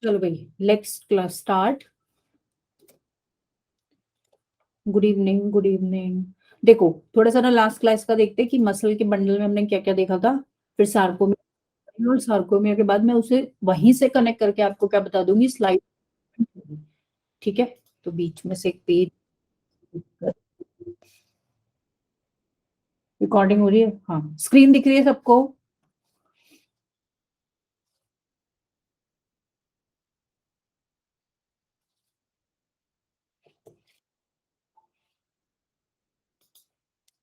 चलो भाई, let's class start. Good evening, good evening. देखो थोड़ा सा ना लास्ट क्लास का देखते हैं कि मसल के बंडल में हमने क्या क्या देखा था, फिर सार्कोमियर, और सार्कोमियर के बाद मैं उसे वहीं से कनेक्ट करके आपको क्या बता दूंगी, स्लाइड। ठीक है, तो बीच में से एक पेज। रिकॉर्डिंग हो रही है? हाँ, स्क्रीन दिख रही है सबको?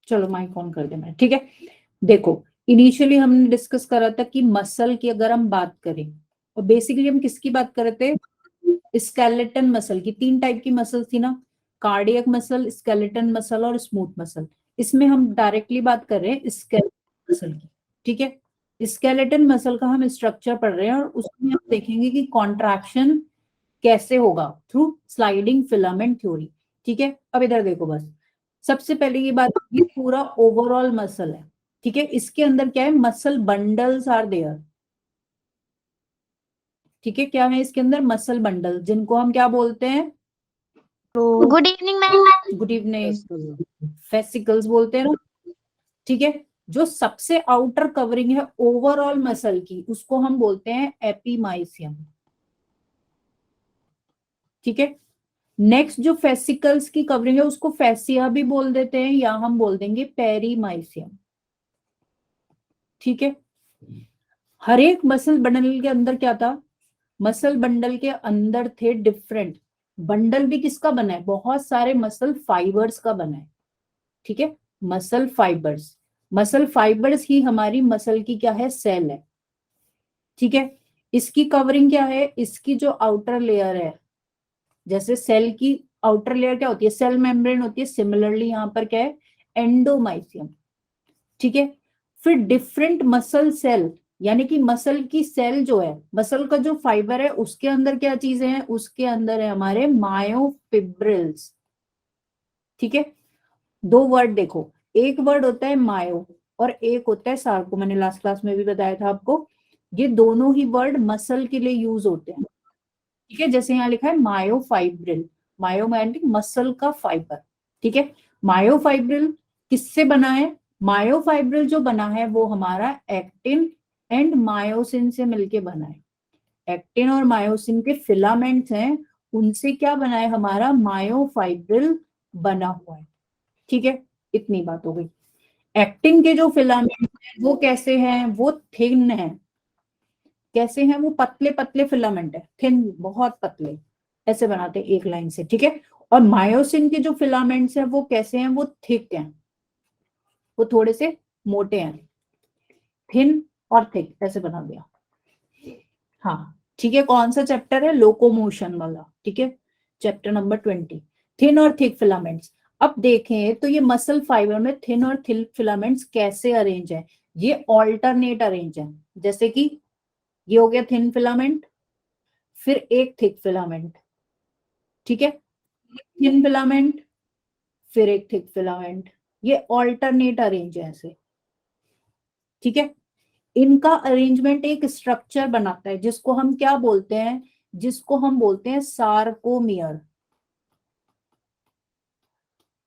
चलो माइक ऑन कर देना, ठीक है। देखो, इनिशियली हमने डिस्कस करा था कि मसल की अगर हम बात करें, और बेसिकली हम किसकी बात कर रहे थे, स्केलेटन मसल की। तीन टाइप की मसल थी ना, कार्डियक मसल, स्केलेटन मसल और स्मूथ मसल। इसमें हम डायरेक्टली बात कर रहे हैं स्केलेटन मसल की, ठीक है। स्केलेटन मसल का हम स्ट्रक्चर पढ़ रहे हैं और उसमें हम देखेंगे कि कॉन्ट्रैक्शन कैसे होगा, थ्रू स्लाइडिंग फिलामेंट थ्योरी। ठीक है, अब इधर देखो बस। सबसे पहले ये बात, ये पूरा ओवरऑल मसल है, ठीक है। इसके अंदर क्या है, मसल बंडल्स आर देयर, ठीक है। क्या है इसके अंदर, मसल बंडल, जिनको हम क्या बोलते हैं, good evening ma'am. Good evening, fascicles बोलते हैं ना, ठीक है। जो सबसे आउटर कवरिंग है ओवरऑल मसल की, उसको हम बोलते हैं एपीमाइसियम, ठीक है। नेक्स्ट जो फेसिकल्स की कवरिंग है उसको फेसिया भी बोल देते हैं, या हम बोल देंगे पेरीमाइसियम, ठीक है। हर एक मसल बंडल के अंदर क्या था, मसल बंडल के अंदर थे डिफरेंट, बंडल भी किसका बना है, बहुत सारे मसल फाइबर्स का बना है, ठीक है। मसल फाइबर्स, मसल फाइबर्स ही हमारी मसल की क्या है, सेल है, ठीक है। इसकी कवरिंग क्या है, इसकी जो आउटर लेयर है, जैसे सेल की आउटर लेयर क्या होती है, सेल मेम्ब्रेन होती है, सिमिलरली यहाँ पर क्या है, एंडोमाइसियम, ठीक है। फिर डिफरेंट मसल सेल, यानी कि मसल की सेल जो है, मसल का जो फाइबर है, उसके अंदर क्या चीजें हैं, उसके अंदर है हमारे मायोफिब्रिल्स, ठीक है। दो वर्ड देखो, एक वर्ड होता है मायो और एक होता है सार्को, मैंने लास्ट क्लास में भी बताया था आपको। ये दोनों ही वर्ड मसल के लिए यूज होते हैं, ठीक है। जैसे यहाँ लिखा है मायोफाइब्रिल, मायोमैटिक मसल का फाइबर, ठीक है। मायोफाइब्रिल किससे बना है, मायोफाइब्रिल जो बना है वो हमारा एक्टिन एंड मायोसिन से मिलके बना है। एक्टिन और मायोसिन के फिलामेंट्स हैं, उनसे क्या बना है, हमारा मायोफाइब्रिल बना हुआ है, ठीक है। इतनी बात हो गई। एक्टिन के जो फिलामेंट हैं वो कैसे हैं, वो थिन है। कैसे हैं वो, पतले पतले फिलामेंट है, थिन, बहुत पतले, ऐसे बनाते हैं एक लाइन से, ठीक है। और मायोसिन के जो फिलामेंट्स हैं वो कैसे हैं, वो थिक हैं, वो थोड़े से मोटे हैं, थिन और थिक, ऐसे बना दिया। हाँ ठीक है, कौन सा चैप्टर है, लोकोमोशन वाला, ठीक है, चैप्टर नंबर 20, थिन और थिक फिलामेंट्स। अब देखें तो ये मसल फाइबर में थिन और थिक फिलामेंट्स कैसे अरेंज है, ये ऑल्टरनेट अरेंज है। जैसे कि ये हो गया थिन फिलामेंट, फिर एक थिक फिलामेंट, ठीक है, थिन फिलामेंट, फिर एक थिक फिलामेंट, ये ऑल्टरनेट अरेंज है ऐसे, ठीक है। इनका अरेंजमेंट एक स्ट्रक्चर बनाता है, जिसको हम क्या बोलते हैं, जिसको हम बोलते हैं सार्कोमियर,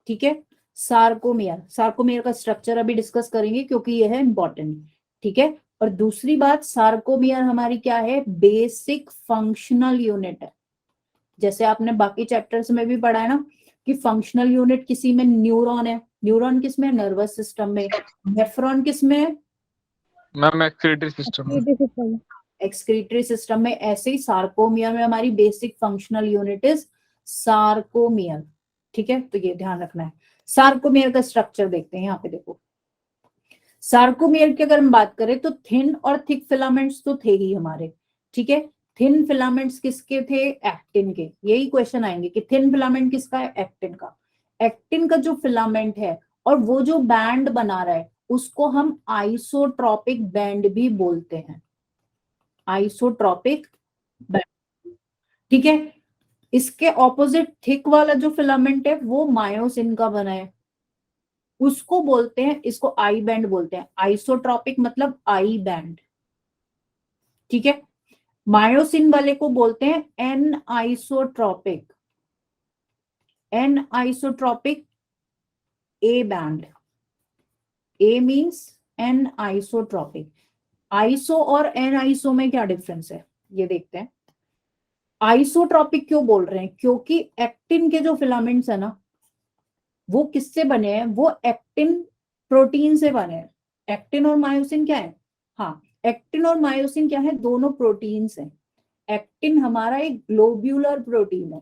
ठीक है। सार्कोमियर, सार्कोमियर का स्ट्रक्चर अभी डिस्कस करेंगे क्योंकि ये है इंपॉर्टेंट, ठीक है। और दूसरी बात, सार्कोमियर हमारी क्या है, बेसिक फंक्शनल यूनिट है। जैसे आपने बाकी चैप्टर्स में भी पढ़ा है ना, कि फंक्शनल यूनिट किसी में न्यूरॉन है, न्यूरॉन किस में, नर्वस सिस्टम में, नेफ्रॉन किस में है, मैम एक्सक्रीटरी सिस्टम में। एक्सक्रीटरी सिस्टम में। ऐसे ही सार्कोमियर में हमारी basic functional unit is sarcomere, ठीक है। तो ये ध्यान रखना है। सार्कोमियर का स्ट्रक्चर देखते हैं, यहाँ पे देखो। सार्कोमियर की अगर हम बात करें तो थिन और थिक फिलामेंट्स तो थे ही हमारे, ठीक है। थिन फिलामेंट्स किसके थे, एक्टिन के। यही क्वेश्चन आएंगे कि थिन फिलामेंट किसका है, एक्टिन का। एक्टिन का जो फिलामेंट है और वो जो बैंड बना रहा है, उसको हम आइसोट्रॉपिक बैंड भी बोलते हैं, आइसोट्रॉपिक बैंड, ठीक है। इसके ऑपोजिट थिक वाला जो फिलामेंट है वो मायोसिन का बना है, उसको बोलते हैं, इसको आई बैंड बोलते हैं। आइसोट्रॉपिक मतलब आई बैंड, ठीक है। मायोसिन वाले को बोलते हैं an isotropic, an isotropic A band, A means an isotropic. Iso और एन आइसो में क्या डिफरेंस है ये देखते हैं। आइसोट्रॉपिक क्यों बोल रहे हैं, क्योंकि एक्टिन के जो फिलामेंट्स है ना वो किससे बने हैं, वो एक्टिन प्रोटीन से बने हैं। एक्टिन और मायोसिन क्या है, हाँ एक्टिन और मायोसिन क्या है, दोनों प्रोटीन्स हैं। एक्टिन हमारा एक ग्लोब्यूलर प्रोटीन है,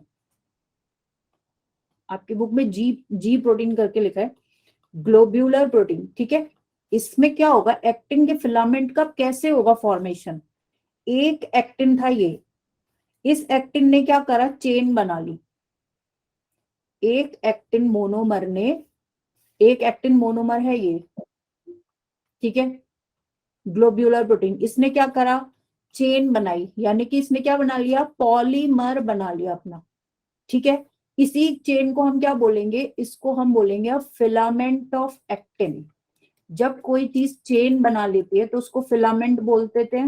आपकी बुक में जी प्रोटीन करके लिखा है, ग्लोब्यूलर प्रोटीन, ठीक है। इसमें क्या होगा, एक्टिन के फिलामेंट का कैसे होगा फॉर्मेशन, एक एक्टिन था ये, इस एक्टिन ने क्या करा, चेन बना ली, एक एक्टिन मोनोमर ने, एक एक्टिन मोनोमर है ये, ठीक है, ग्लोब्यूलर प्रोटीन, इसने क्या करा, चेन बनाई, यानी कि इसने क्या बना लिया, पॉलीमर बना लिया अपना, ठीक है। इसी चेन को हम क्या बोलेंगे, इसको हम बोलेंगे फिलामेंट ऑफ एक्टिन। जब कोई चीज चेन बना लेती है तो उसको फिलामेंट बोलते थे।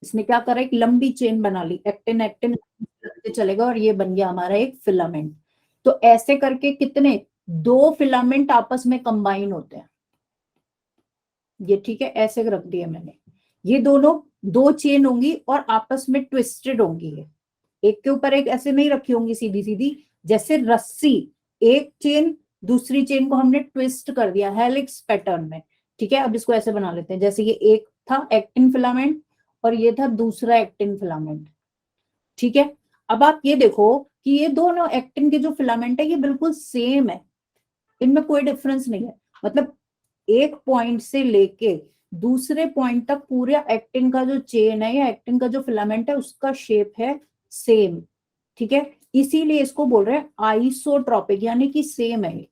इसने क्या करा, एक लंबी चेन बना ली, एक्टिन एक्टिन चलेगा और ये बन गया हमारा एक फिलामेंट। तो ऐसे करके कितने, दो फिलामेंट आपस में कंबाइन होते हैं ये, ठीक है, ऐसे रख दिया मैंने। ये दोनों दो चेन होंगी और आपस में ट्विस्टेड होंगी, ये एक के ऊपर एक ऐसे नहीं रखी होंगी सीधी सीधी, जैसे रस्सी, एक चेन दूसरी चेन को हमने ट्विस्ट कर दिया हेलिक्स पैटर्न में, ठीक है। अब इसको ऐसे बना लेते हैं, जैसे ये एक था एक्टिन फिलामेंट और ये था दूसरा एक्टिन फिलामेंट, ठीक है। अब आप ये देखो कि ये दोनों एक्टिन के जो फिलामेंट है ये बिल्कुल सेम है, इनमें कोई डिफरेंस नहीं है, मतलब एक पॉइंट से लेके दूसरे पॉइंट तक पूरे एक्टिन का जो चेन है या एक्टिन का जो फिलामेंट है उसका शेप है सेम, ठीक है। इसीलिए इसको बोल रहे हैं आइसोट्रॉपिक, यानी कि सेम है।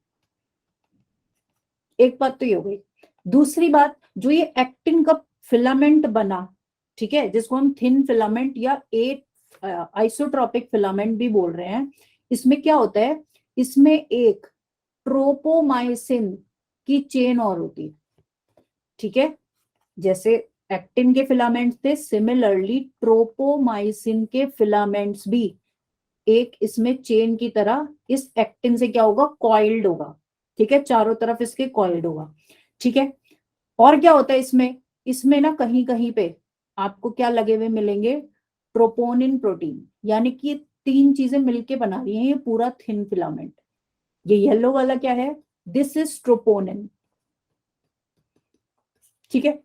एक बात तो ये हो गई। दूसरी बात, जो ये एक्टिन का फिलामेंट बना, ठीक है, जिसको हम थिन फिलामेंट या आइसोट्रॉपिक फिलामेंट भी बोल रहे हैं, इसमें क्या होता है, इसमें एक ट्रोपोमाइसिन की चेन और होती है, ठीक है। जैसे एक्टिन के फिलामेंट्स थे, सिमिलरली ट्रोपोमाइसिन के फिलामेंट्स भी एक इसमें चेन की तरह इस एक्टिन से क्या होगा, कॉइल्ड होगा, ठीक है, चारों तरफ इसके कॉइल्ड होगा, ठीक है। और क्या होता है इसमें, इसमें ना कहीं कहीं पे आपको क्या लगे हुए मिलेंगे, ट्रोपोनिन प्रोटीन, यानी कि ये तीन चीजें मिलके बना रही हैं ये पूरा थिन फिलामेंट। ये येलो वाला क्या है, दिस इज ट्रोपोनिन, ठीक है।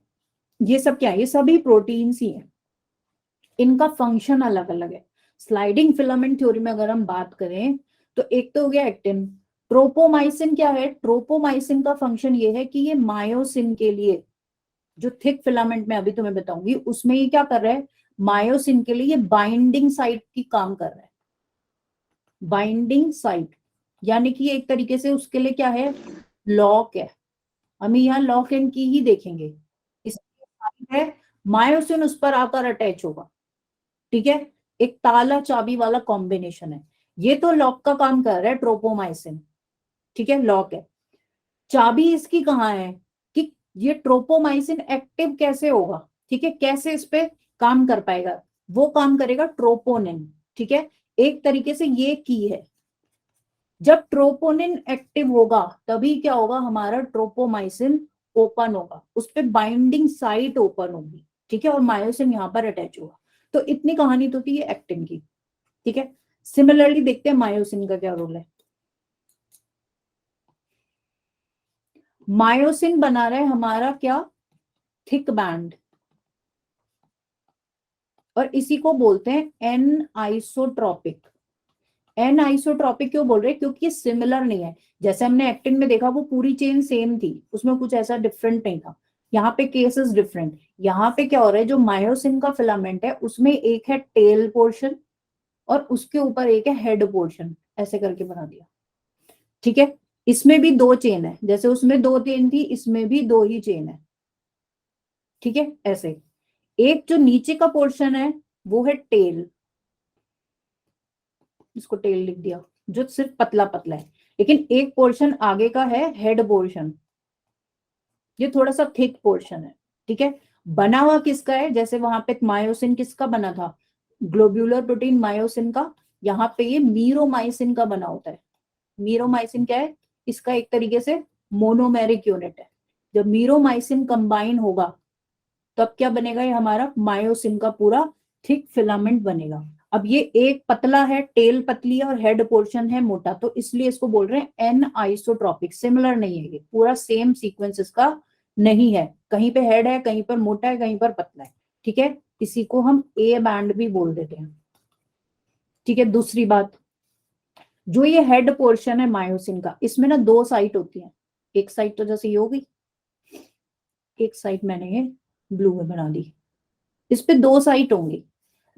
ये सब क्या है, ये सभी प्रोटीन्स ही हैं, इनका फंक्शन अलग अलग है। स्लाइडिंग फिलामेंट थ्योरी में अगर हम बात करें तो एक तो हो गया एक्टिन, ट्रोपोमाइसिन क्या है, ट्रोपोमाइसिन का फंक्शन ये है कि ये मायोसिन के लिए, जो थिक फिलामेंट में अभी तुम्हें बताऊंगी उसमें ये क्या कर रहा है, मायोसिन के लिए ये बाइंडिंग साइट की काम कर रहा है, बाइंडिंग साइट, यानी कि एक तरीके से उसके लिए क्या है, लॉक है। हम यहाँ लॉक एंड की ही देखेंगे, इसमें है मायोसिन उस पर आकर अटैच होगा, ठीक है, एक ताला चाबी वाला कॉम्बिनेशन है। ये तो लॉक का काम कर रहा है ट्रोपोमाइसिन, ठीक है, लॉक है। चाबी इसकी कहाँ है कि ये ट्रोपोमाइसिन एक्टिव कैसे होगा, ठीक है, कैसे इस पे काम कर पाएगा, वो काम करेगा ट्रोपोनिन, ठीक है। एक तरीके से ये की है, जब ट्रोपोनिन एक्टिव होगा तभी क्या होगा, हमारा ट्रोपोमाइसिन ओपन होगा, उस पर बाइंडिंग साइट ओपन होगी, ठीक है, और मायोसिन यहाँ पर अटैच होगा। तो इतनी कहानी तो थी एक्टिन की, ठीक है। सिमिलरली देखते हैं मायोसिन का क्या रोल है। मायोसिन बना रहा है हमारा क्या, थिक बैंड, और इसी को बोलते हैं एन आइसोट्रॉपिक। एन आइसोट्रॉपिक क्यों बोल रहे हैं, क्योंकि ये सिमिलर नहीं है, जैसे हमने एक्टिन में देखा वो पूरी चेन सेम थी, उसमें कुछ ऐसा डिफरेंट नहीं था, यहाँ पे केसेस डिफरेंट। यहाँ पे क्या हो रहा है, जो मायोसिन का फिलामेंट है उसमें एक है टेल पोर्शन और उसके ऊपर एक है हेड पोर्शन, ऐसे करके बना दिया, ठीक है। इसमें भी दो चेन है, जैसे उसमें दो चेन थी इसमें भी दो ही चेन है, ठीक है। ऐसे एक जो नीचे का पोर्शन है वो है टेल, इसको टेल लिख दिया, जो सिर्फ पतला पतला है, लेकिन एक पोर्शन आगे का है हेड पोर्शन, ये थोड़ा सा थिक पोर्शन है, ठीक है। बना हुआ किसका है, जैसे वहां पे मायोसिन किसका बना था, ग्लोब्यूलर प्रोटीन मायोसिन का, यहाँ पे ये मीरोमाइसिन का बना होता है। मीरोमाइसिन क्या है, इसका एक तरीके से मोनोमेरिक यूनिट है। जब मीरोमाइसिन कंबाइन होगा तब क्या बनेगा, ये हमारा मायोसिन का पूरा थिक फिलामेंट बनेगा। अब ये एक पतला है, टेल पतली है और हेड पोर्शन है मोटा, तो इसलिए इसको बोल रहे हैं एन आइसोट्रॉपिक। सिमिलर नहीं है, ये पूरा सेम सीक्वेंस इसका नहीं है, कहीं पे हेड है, कहीं पर मोटा है, कहीं पर पतला है। ठीक है, इसी को हम ए बैंड भी बोल देते हैं। ठीक है, दूसरी बात, जो ये हेड पोर्शन है मायोसिन का, इसमें ना दो साइट होती है। एक साइट तो जैसे ये होगी, एक साइट मैंने ये ब्लू में बना दी, इस पे दो साइट होंगी।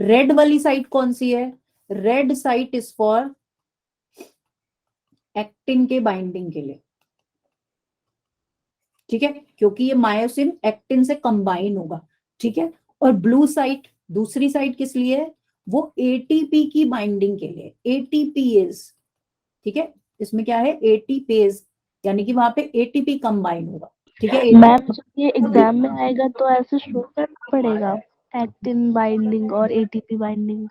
रेड वाली साइट कौन सी है, red site is for actin के बाइंडिंग के लिए। ठीक है, क्योंकि ये मायोसिन एक्टिन से कंबाइन होगा। ठीक है, और ब्लू साइट, दूसरी साइट किस लिए है, वो एटीपी की बाइंडिंग के लिए, एटीपीएज। ठीक है, इसमें क्या है, एटीपीएज, यानी कि वहां पे एटीपी कंबाइन होगा। ठीक है मैम, जब ये एग्जाम में आएगा तो ऐसे शो करना पड़ेगा, एक्टिन बाइंडिंग और एटीपी बाइंडिंग।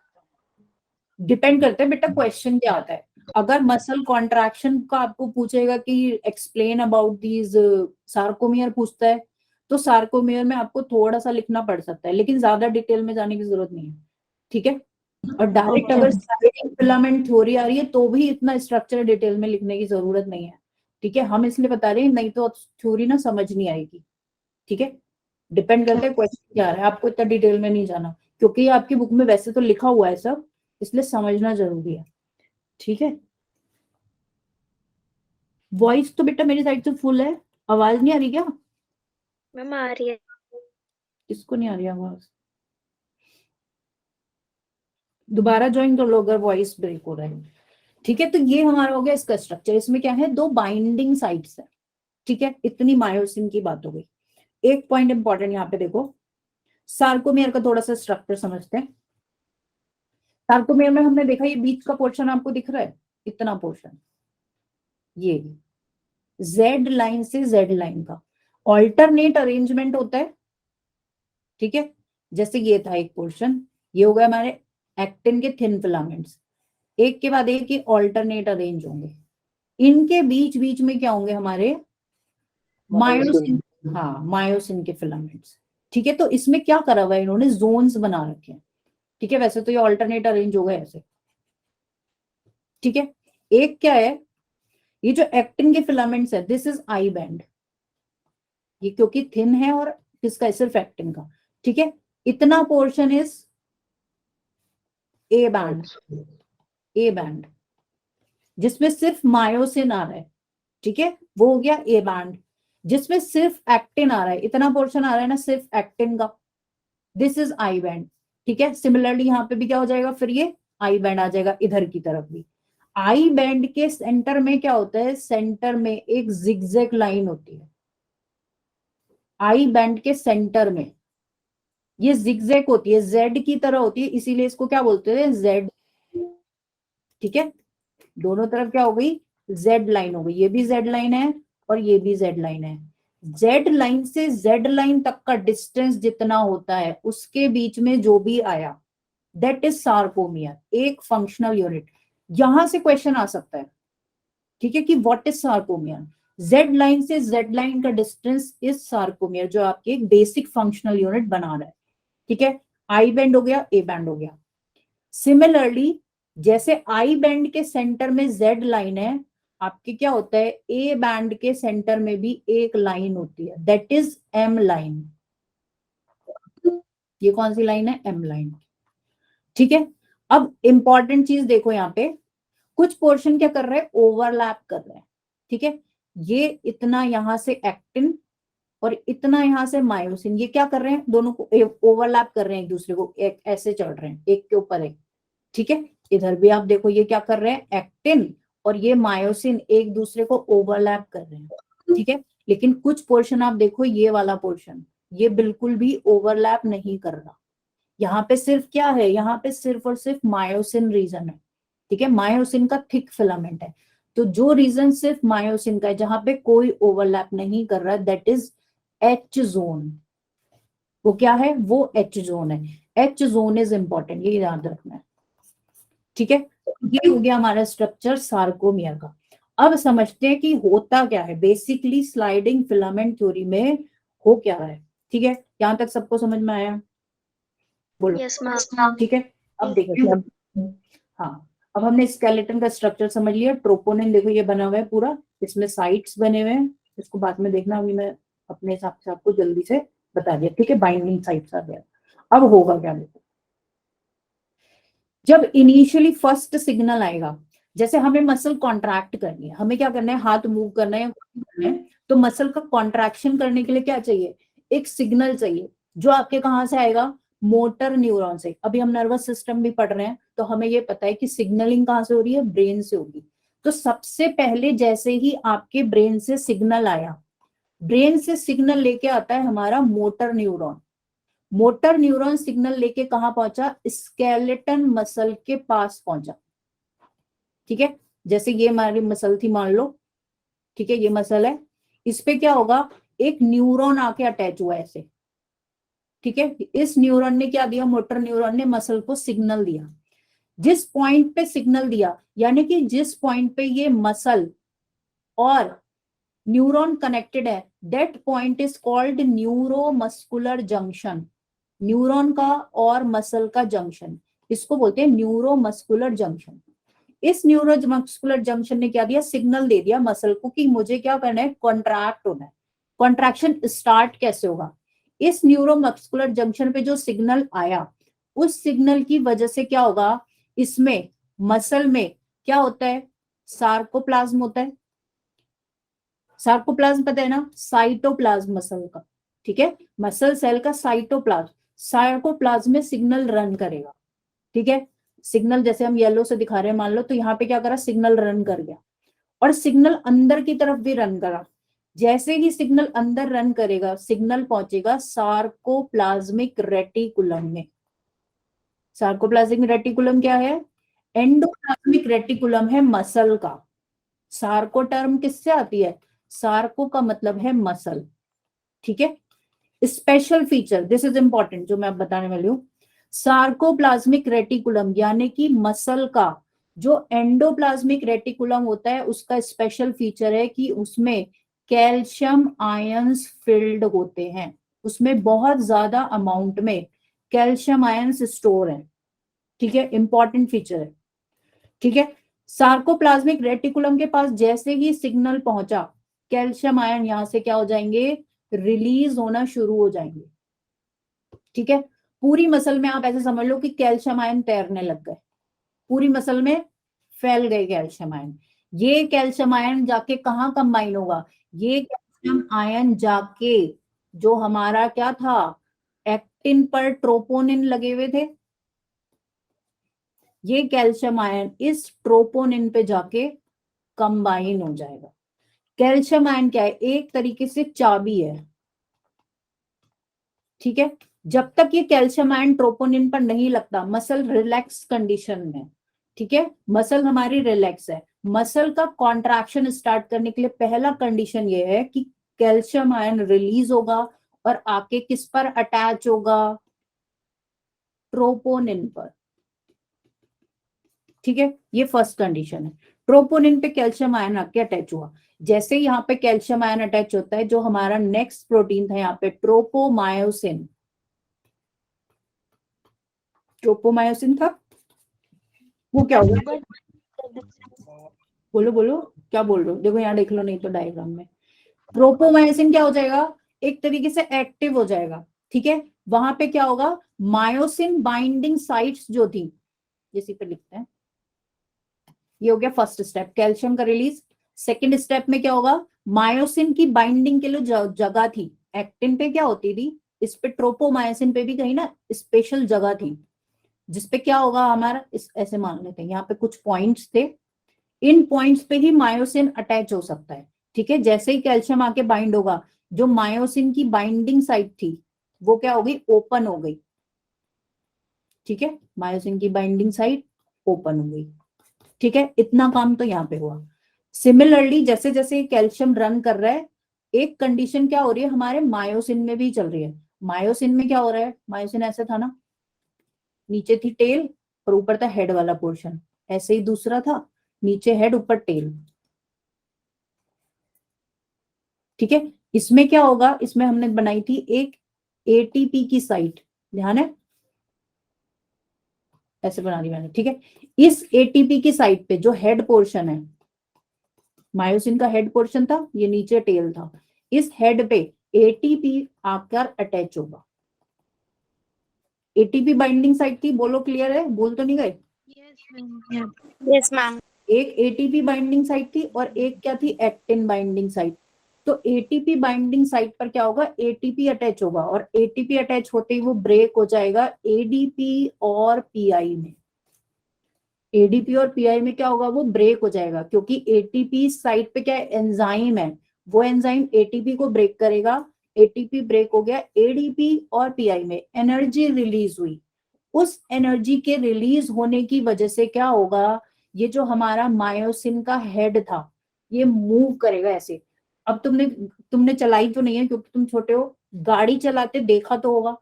डिपेंड करता है बेटा क्वेश्चन क्या आता है। अगर मसल कॉन्ट्रैक्शन का आपको पूछेगा कि एक्सप्लेन अबाउट दीज सार्कोमियर पूछता है, तो सार्कोमियर में आपको थोड़ा सा लिखना पड़ सकता है, लेकिन ज्यादा डिटेल में जाने की जरूरत नहीं है। ठीक है, और डायरेक्ट अगर स्लाइडिंग फिलामेंट थ्योरी आ रही है तो भी इतना स्ट्रक्चर डिटेल में लिखने की जरूरत नहीं है। ठीक है, हम इसलिए बता रहे हैं, नहीं तो थ्योरी ना समझ नहीं आएगी। ठीक है, डिपेंड करता है क्वेश्चन क्या आ रहा है, आपको इतना डिटेल में नहीं जाना, क्योंकि ये आपकी बुक में वैसे तो लिखा हुआ है सब, इसलिए समझना जरूरी है। ठीक है, वॉइस तो बेटा मेरी साइड से फुल है, आवाज नहीं आ रही क्या, मैम आ रही है। किसको नहीं आ रही आवाज, दोबारा ज्वाइन कर लो अगर वॉइस ब्रेक हो रहा है। ठीक है, तो ये हमारा हो गया इसका स्ट्रक्चर। इसमें क्या है, दो बाइंडिंग साइट्स है। ठीक है, इतनी मायोसिन की बात हो गई। एक पॉइंट इंपॉर्टेंट यहाँ पे देखो, सार्कोमेयर का थोड़ा सा स्ट्रक्चर समझते हैं। सार्कोमेयर में हमने देखा ये बीच का पोर्शन आपको दिख रहा है, इतना पोर्शन, ये जेड लाइन से जेड लाइन का ऑल्टरनेट अरेंजमेंट होता है। ठीक है, जैसे ये था एक पोर्शन, ये हो गया हमारे एक्टिन के थिन फिलामेंट्स, एक के बाद एक ये ऑल्टरनेट अरेंज होंगे। इनके बीच बीच में क्या होंगे, हमारे मायोसिन, हाँ मायोसिन के फिलामेंट्स। ठीक है, तो इसमें क्या करा हुआ है इन्होंने, जोन्स बना रखे हैं। ठीक है, वैसे तो ये ऑल्टरनेट अरेंज होगा ऐसे। ठीक है, एक क्या है, ये जो एक्टिन के फिलामेंट्स है, दिस इज आई बैंड, ये क्योंकि थिन है और किसका, सिर्फ एक्टिन का। ठीक है, इतना portion is A band, A band जिसमें सिर्फ मायोसिन आ रहा है। ठीक है, वो हो गया ए बैंड। जिसमें सिर्फ एक्टिन आ रहा है, इतना पोर्शन आ रहा है ना सिर्फ एक्टिन का, दिस इज आई बैंड। ठीक है, सिमिलरली यहाँ पे भी क्या हो जाएगा, फिर ये आई बैंड आ जाएगा इधर की तरफ भी। आई बैंड के सेंटर में क्या होता है, सेंटर में एक जिगजैग लाइन होती है। आई बैंड के सेंटर में ये जिगजैग होती है, जेड की तरह होती है, इसीलिए इसको क्या बोलते हैं, जेड। ठीक है, दोनों तरफ क्या हो गई, जेड लाइन हो गई, ये भी जेड लाइन है और ये भी जेड लाइन है। जेड लाइन से जेड लाइन तक का डिस्टेंस जितना होता है, उसके बीच में जो भी आया, दैट इज सार्कोमियर, एक फंक्शनल यूनिट। यहां से क्वेश्चन आ सकता है, ठीक है, कि what is sarcomere, Z line से जेड लाइन का डिस्टेंस इज सार्कोमियर, जो आपकी एक बेसिक फंक्शनल यूनिट बना रहा है। ठीक है, आई बैंड हो गया, ए बैंड हो गया। सिमिलरली जैसे आई बैंड के सेंटर में जेड लाइन है, आपके क्या होता है, ए बैंड के सेंटर में भी एक लाइन होती है, दैट इज एम लाइन। ये कौन सी लाइन है, एम लाइन। ठीक है, अब इंपॉर्टेंट चीज देखो, यहाँ पे कुछ पोर्शन क्या कर रहे हैं, ओवरलैप कर रहे हैं। ठीक है, ये इतना यहां से एक्टिन और इतना यहां से मायोसिन, ये क्या कर रहे हैं, दोनों को ओवरलैप कर रहे हैं, एक दूसरे को, एक ऐसे चढ़ रहे हैं एक के ऊपर एक। ठीक है, इधर भी आप देखो ये क्या कर रहे हैं, एक्टिन और ये मायोसिन एक दूसरे को ओवरलैप कर रहे हैं। ठीक है, लेकिन कुछ पोर्शन आप देखो, ये वाला पोर्शन ये बिल्कुल भी ओवरलैप नहीं कर रहा। यहाँ पे सिर्फ क्या है, यहाँ पे सिर्फ और सिर्फ मायोसिन रीजन है। ठीक है, मायोसिन का थिक फिलामेंट है, तो जो रीजन सिर्फ मायोसिन का है, जहां पे कोई ओवरलैप नहीं कर रहा है, दैट इज एच जोन। वो क्या है, वो एच जोन है। एच जोन इज इंपॉर्टेंट, ये याद रखना है, ठीक है। ये हो गया हमारा स्ट्रक्चर सार्कोमियर का। अब समझते हैं कि होता क्या है बेसिकली स्लाइडिंग फिलामेंट थ्योरी में, हो क्या रहा है, ठीक है। यहाँ तक सबको समझ में आया, बोलो। Yes ma'am. ठीक है, अब देखो हाँ, अब हमने स्केलेटन का स्ट्रक्चर समझ लिया। ट्रोपोनिन देखो ये बना हुआ है पूरा, इसमें साइट्स बने हुए हैं, इसको बाद में देखना, अभी मैं अपने हिसाब से आपको जल्दी से बता दिया, ठीक है। बाइंडिंग साइट्स आ गया। अब होगा क्या, देखो जब इनिशियली फर्स्ट सिग्नल आएगा, जैसे हमें मसल कॉन्ट्रैक्ट करनी है, हमें क्या करना है, हाथ मूव करना है या कुछ करना है, तो मसल का कॉन्ट्रैक्शन करने के लिए क्या चाहिए, एक सिग्नल चाहिए, जो आपके कहाँ से आएगा, मोटर न्यूरॉन से। अभी हम नर्वस सिस्टम भी पढ़ रहे हैं, तो हमें ये पता है कि सिग्नलिंग कहाँ से हो रही है, ब्रेन से होगी। तो सबसे पहले जैसे ही आपके ब्रेन से सिग्नल आया, ब्रेन से सिग्नल लेके आता है हमारा motor neuron. Motor neuron signal लेके कहां पहुंचा, स्केलेटन मसल के पास पहुंचा, ठीक है। जैसे ये हमारी मसल थी मान लो, ठीक है, ये मसल है, इस पे क्या होगा, एक न्यूरॉन आके अटैच हुआ ऐसे, ठीक है। इस न्यूरॉन ने क्या दिया, मोटर न्यूरॉन ने मसल को सिग्नल दिया। जिस पॉइंट पे सिग्नल दिया, यानी कि जिस पॉइंट पे ये मसल और न्यूरॉन कनेक्टेड है, that point is called neuromuscular junction. Neuron का और मसल का जंक्शन, इसको बोलते हैं न्यूरोमस्कुलर जंक्शन। इस न्यूरोमस्कुलर जंक्शन ने क्या दिया, सिग्नल दे दिया मसल को कि मुझे क्या करना है, कॉन्ट्रैक्ट होना है। कॉन्ट्रैक्शन स्टार्ट कैसे होगा, इस न्यूरोमस्कुलर जंक्शन पे जो सिग्नल आया, उस सिग्नल की वजह से क्या होगा, इसमें मसल में क्या होता है, सार्कोप्लाज्म होता है। सार्कोप्लाज्म पता है ना, साइटोप्लाज्म मसल का, ठीक है, मसल सेल का साइटोप्लाज्म। सार्कोप्लाज्म में सिग्नल रन करेगा, ठीक है। सिग्नल जैसे हम येलो से दिखा रहे हैं मान लो, तो यहाँ पे क्या करा, सिग्नल रन कर गया, और सिग्नल अंदर की तरफ भी रन करा। जैसे ही सिग्नल अंदर रन करेगा, सिग्नल पहुंचेगा सार्कोप्लाज्मिक रेटिकुलम में। सार्कोप्लाज्मिक रेटिकुलम क्या है, एंडोप्लाज्मिक रेटिकुलम है मसल का। सार्को टर्म किससे आती है, सार्को का मतलब है मसल, ठीक है। Special feature, this is important जो मैं अब बताने वाली हूँ। सार्कोप्लाज्मिक रेटिकुलम यानी कि मसल का जो एंडोप्लाज्मिक रेटिकुलम होता है, उसका स्पेशल फीचर है कि उसमें कैल्शियम आयंस फिल्ड होते हैं। उसमें बहुत ज्यादा अमाउंट में कैल्शियम आयंस स्टोर है, ठीक है, इंपॉर्टेंट फीचर है, ठीक है। सार्कोप्लाज्मिक रेटिकुलम के पास जैसे ही सिग्नल पहुंचा, कैल्शियम आयन यहां से क्या हो जाएंगे, रिलीज होना शुरू हो जाएंगे, ठीक है। पूरी मसल में आप ऐसे समझ लो कि कैल्शियम आयन तैरने लग गए, पूरी मसल में फैल गए कैल्शियम आयन। ये कैल्शियम आयन जाके कहाँ कंबाइन होगा, ये कैल्शियम आयन जाके, जो हमारा क्या था, एक्टिन पर ट्रोपोनिन लगे हुए थे, ये कैल्शियम आयन इस ट्रोपोनिन पे जाके कंबाइन हो जाएगा। कैल्शियम आयन क्या है, एक तरीके से चाबी है, ठीक है। जब तक ये कैल्शियम आयन ट्रोपोनिन पर नहीं लगता, मसल रिलैक्स कंडीशन में, ठीक है, मसल हमारी रिलैक्स है। मसल का कॉन्ट्रैक्शन स्टार्ट करने के लिए पहला कंडीशन ये है कि कैल्शियम आयन रिलीज होगा और आके किस पर अटैच होगा, ट्रोपोनिन पर, ठीक है। ये फर्स्ट कंडीशन है, ट्रोपोनिन पे कैल्शियम आयन आके अटैच हुआ। जैसे यहाँ पे कैल्शियम आयन अटैच होता है, जो हमारा नेक्स्ट प्रोटीन था यहाँ पे ट्रोपोमायोसिन, ट्रोपोमायोसिन था, वो क्या होगा, बोलो बोलो क्या बोल रहे हो, देखो यहाँ देख लो नहीं तो डायग्राम में। ट्रोपोमायोसिन क्या हो जाएगा, एक तरीके से एक्टिव हो जाएगा, ठीक है। वहां पे क्या होगा, मायोसिन बाइंडिंग साइट्स जो थी, इसी पे लिखते हैं, ये हो गया फर्स्ट स्टेप, कैल्शियम का रिलीज। सेकेंड स्टेप में क्या होगा, मायोसिन की बाइंडिंग के लिए जगह थी, एक्टिन पे क्या होती थी, इस पे ट्रोपोमायोसिन पे भी कहीं ना स्पेशल जगह थी, जिसपे क्या होगा हमारा, इस ऐसे मान लेते हैं, यहाँ पे कुछ पॉइंट्स थे, इन पॉइंट्स पे ही मायोसिन अटैच हो सकता है, ठीक है। जैसे ही कैल्शियम आके बाइंड होगा, जो मायोसिन की बाइंडिंग साइट थी वो क्या हो गई, ओपन हो गई, ठीक है, मायोसिन की बाइंडिंग साइट ओपन हो गई, ठीक है। इतना काम तो यहाँ पे हुआ। सिमिलरली जैसे जैसे कैल्शियम रन कर रहा है, एक कंडीशन क्या हो रही है हमारे मायोसिन में भी चल रही है। मायोसिन में क्या हो रहा है, मायोसिन ऐसे था ना, नीचे थी टेल और ऊपर था हेड वाला पोर्शन, ऐसे ही दूसरा था, नीचे हेड ऊपर टेल। ठीक है, इसमें क्या होगा, इसमें हमने बनाई थी एक एटीपी की साइट, ध्यान है, ऐसे बना दी मैंने। ठीक है, इस एटीपी की साइट पे जो हेड पोर्शन है, मायोसिन का हेड पोर्शन था, ये नीचे टेल था, इस हेड पे एटीपी आकर अटैच होगा। एटीपी बाइंडिंग साइट थी, बोलो क्लियर है, बोल तो नहीं गए? Yes ma'am. एक एटीपी बाइंडिंग साइट थी और एक क्या थी, एक्टिन बाइंडिंग साइट। तो एटीपी बाइंडिंग साइट पर क्या होगा, एटीपी अटैच होगा और एटीपी अटैच होते ही वो ब्रेक हो जाएगा एडीपी और पीआई में। एडीपी और पीआई में क्या होगा, वो ब्रेक हो जाएगा, क्योंकि एटीपी साइट पे क्या है, एंजाइम है, वो एंजाइम एटीपी को ब्रेक करेगा। एटीपी ब्रेक हो गया, एडीपी और पीआई में एनर्जी रिलीज हुई, उस एनर्जी के रिलीज होने की वजह से क्या होगा, ये जो हमारा मायोसिन का हेड था ये मूव करेगा ऐसे। अब तुमने तुमने चलाई तो नहीं है क्योंकि तुम छोटे हो, गाड़ी चलाते देखा तो होगा,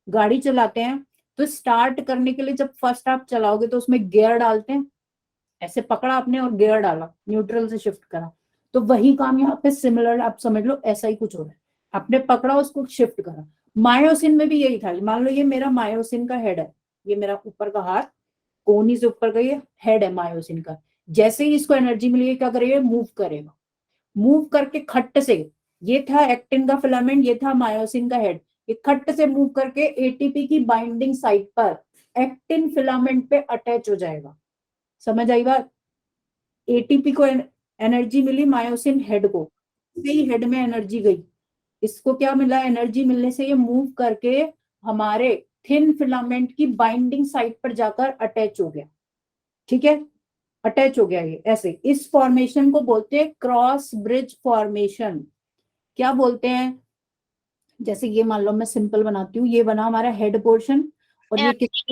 गाड़ी चलाते हैं तो स्टार्ट करने के लिए जब फर्स्ट आप चलाओगे तो उसमें गियर डालते हैं, ऐसे पकड़ा आपने और गियर डाला, न्यूट्रल से शिफ्ट करा, तो वही काम यहाँ पे सिमिलर आप समझ लो, ऐसा ही कुछ हो रहा है, आपने पकड़ा उसको शिफ्ट करा। मायोसिन में भी यही था, मान लो ये मेरा मायोसिन का हेड है, ये मेरा ऊपर का हाथ, कोनी से ऊपर का ये हेड है मायोसिन का, जैसे ही इसको एनर्जी मिलेगी क्या करेगा, मूव करेगा, मूव करके खट्ट से, ये था एक्टिन का फिलामेंट, ये था मायोसिन का हेड, ये खट्ट से मूव करके एटीपी की बाइंडिंग साइट पर एक्टिन फिलामेंट पे अटैच हो जाएगा। समझ आई बात? एटीपी को एनर्जी मिली मायोसिन हेड को, ही हेड में एनर्जी गई, इसको क्या मिला, एनर्जी मिलने से ये मूव करके हमारे थिन फिलामेंट की बाइंडिंग साइट पर जाकर अटैच हो गया। ठीक है, अटैच हो गया ये ऐसे, इस फॉर्मेशन को बोलते हैं क्रॉस ब्रिज फॉर्मेशन। क्या बोलते हैं, जैसे ये मान लो मैं सिंपल बनाती हूँ, ये बना हमारा हेड पोर्शन और ये किस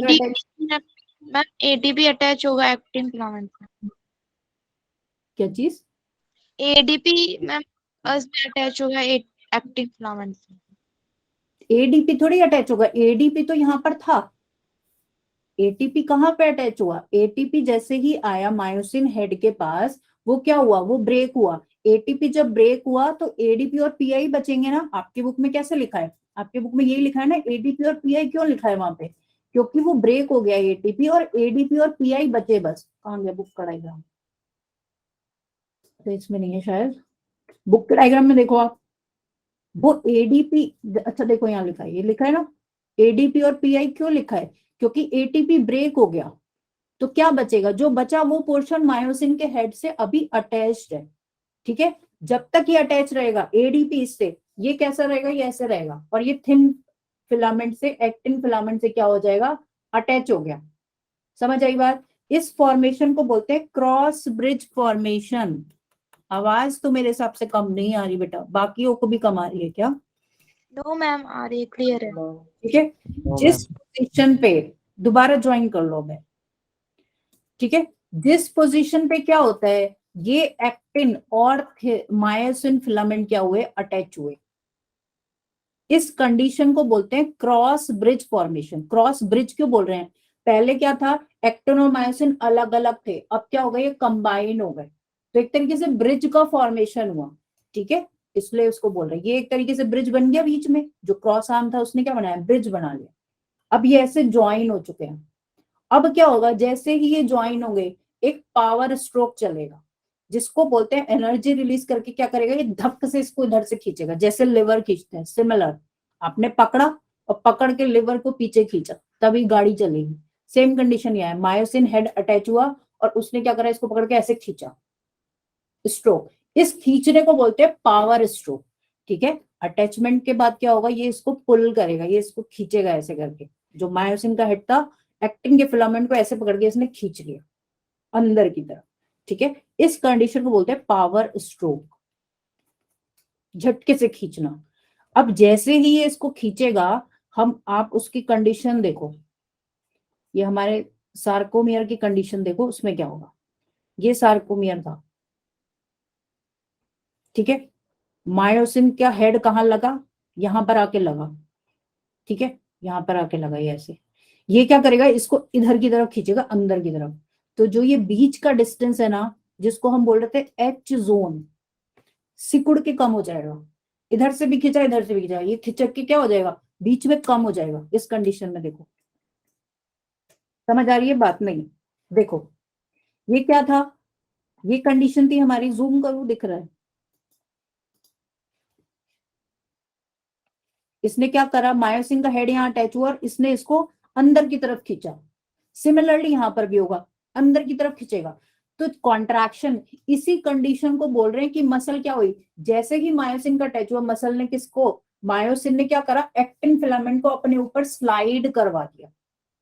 मैम एडीपी अटैच होगा एक्टिन फिलामेंट से। क्या चीज, एडीपी मैम अटैच होगा एक्टिन फिलामेंट से। एडीपी थोड़ी अटैच होगा, एडीपी तो यहाँ पर था, एटीपी कहाँ पे अटैच हुआ, एटीपी जैसे ही आया मायोसिन हेड के पास, वो क्या हुआ, वो ब्रेक हुआ, एटीपी जब ब्रेक हुआ तो एडीपी और पीआई बचेंगे ना। आपके बुक में कैसे लिखा है, आपके बुक में यही लिखा है ना, एडीपी और पीआई क्यों लिखा है वहां पे, क्योंकि वो ब्रेक हो गया एटीपी और एडीपी और पीआई बचे बस। कहाँ गया बुक का डायग्राम, तो इसमें नहीं है शायद, बुक के डायग्राम में देखो आप, वो एडीपी, अच्छा देखो यहाँ लिखा है, ये लिखा है ना, एडीपी और पीआई क्यों लिखा है, क्योंकि एटीपी ब्रेक हो गया, तो क्या बचेगा, जो बचा वो पोर्शन मायोसिन के हेड से अभी अटैच्ड है। ठीक है, जब तक ये अटैच रहेगा एडीपी से, ये कैसा रहेगा, ये ऐसे रहेगा, और ये थिन फिलामेंट से एक्टिन फिलामेंट से क्या हो जाएगा, अटैच हो गया। समझ आई बात? इस फॉर्मेशन को बोलते हैं क्रॉस ब्रिज फॉर्मेशन। आवाज तो मेरे हिसाब से कम नहीं आ रही बेटा, बाकियों को भी कम आ रही है क्या? नो मैम आ रही है, क्लियर है। ठीक है, जिस पोजीशन पे, दोबारा ज्वाइन कर लो मैं, ठीक है, जिस पोजीशन पे क्या होता है, ये एक्टिन और मायोसिन फिलामेंट क्या हुए, अटैच हुए, इस कंडीशन को बोलते हैं cross bridge formation. Cross bridge क्यों बोल रहे हैं, पहले क्या था, एक्टिन और मायोसिन अलग अलग थे, अब क्या हो गए, ये कंबाइन हो गए, तो एक तरीके से ब्रिज का फॉर्मेशन हुआ। ठीक है, इसलिए उसको बोल रहे हैं, ये एक तरीके से ब्रिज बन गया, बीच में जो क्रॉस आर्म था उसने क्या बनाया, ब्रिज बना लिया। अब ये ऐसे ज्वाइन हो चुके हैं, अब क्या होगा, जैसे ही ये ज्वाइन होंगे एक पावर स्ट्रोक चलेगा, जिसको बोलते हैं एनर्जी रिलीज करके क्या करेगा, ये धक्क से इसको इधर से खींचेगा, जैसे लिवर खींचते हैं, सिमिलर। आपने पकड़ा और पकड़ के लिवर को पीछे खींचा, तभी गाड़ी चलेगी। सेम कंडीशन ये है, मायोसिन हेड अटैच हुआ और उसने क्या करा, इसको पकड़ के ऐसे खींचा, स्ट्रोक। इस खींचने को बोलते हैं पावर स्ट्रोक। ठीक है, अटैचमेंट के बाद क्या होगा, ये इसको पुल करेगा, ये इसको खींचेगा ऐसे करके, जो मायोसिन का हेड था एक्टिन के फिलामेंट को ऐसे पकड़ के इसने खींच लिया अंदर की तरफ। ठीक है, इस कंडीशन को बोलते हैं पावर स्ट्रोक, झटके से खींचना। अब जैसे ही ये इसको खींचेगा, हम आप उसकी कंडीशन देखो, ये हमारे सार्कोमियर की कंडीशन देखो, उसमें क्या होगा, ये सार्कोमियर था। ठीक है, मायोसिन का हेड कहाँ लगा, यहां पर आके लगा, ठीक है, यहाँ पर आके लगा ये ऐसे, ये क्या करेगा, इसको इधर की तरफ खींचेगा, अंदर की तरफ। तो जो ये बीच का डिस्टेंस है ना, जिसको हम बोल रहे थे एच जोन, सिकुड़ के कम हो जाएगा। इधर से भी खींचा, इधर से भी खींचा, ये खिंचक के क्या हो जाएगा, बीच में कम हो जाएगा इस कंडीशन में। देखो समझ आ रही है बात? नहीं, देखो ये क्या था, ये कंडीशन थी हमारी, जूम करूं, दिख रहा है? इसने क्या करा, मायोसिन का हेड यहाँ अटैच हुआ और इसने इसको अंदर की तरफ खींचा। सिमिलरली यहां पर भी होगा, अंदर की तरफ खींचेगा। तो कॉन्ट्रैक्शन, इसी कंडीशन को बोल रहे हैं कि मसल क्या हुई, जैसे ही मायोसिन का अटैच हुआ, मसल ने किसको, मायोसिन ने क्या करा, एक्टिन फिलामेंट को अपने ऊपर स्लाइड करवा दिया।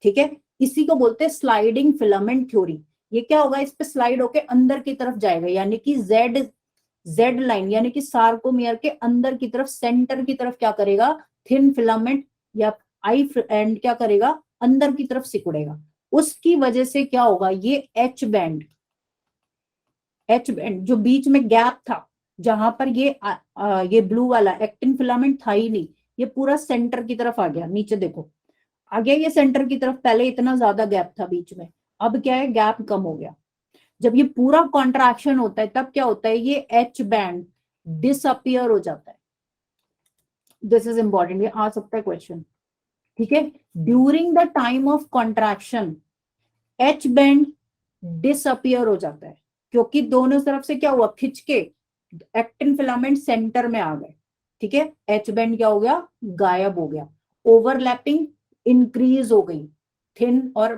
ठीक है, इसी को बोलते हैं स्लाइडिंग फिलामेंट थ्योरी। ये क्या होगा, इस पे स्लाइड होके अंदर की तरफ जाएगा, यानी कि जेड लाइन, यानी कि सार्कोमियर के अंदर की तरफ, सेंटर की तरफ क्या करेगा, थिन फिलामेंट या आई एंड क्या करेगा, अंदर की तरफ सिकुड़ेगा। उसकी वजह से क्या होगा, ये एच बैंड जो बीच में गैप था, जहां पर ये ब्लू वाला एक्टिन फिलामेंट था ही नहीं, ये पूरा सेंटर की तरफ आ गया। नीचे देखो, आ गया ये सेंटर की तरफ। पहले इतना ज्यादा गैप था बीच में, अब क्या है, गैप कम हो गया। जब ये पूरा कॉन्ट्रैक्शन होता है तब क्या होता है, ये एच बैंड डिसअपियर हो जाता है। दिस इज इंपॉर्टेंट, ये आ सकता है क्वेश्चन। ठीक है, during the time of contraction H band disappear हो जाता है, क्योंकि दोनों तरफ से क्या हुआ, खिंच के एक्टिन फिलामेंट सेंटर में आ गए। ठीक है, एच बैंड क्या हो गया, गायब हो गया। ओवरलैपिंग इंक्रीज हो गई थिन और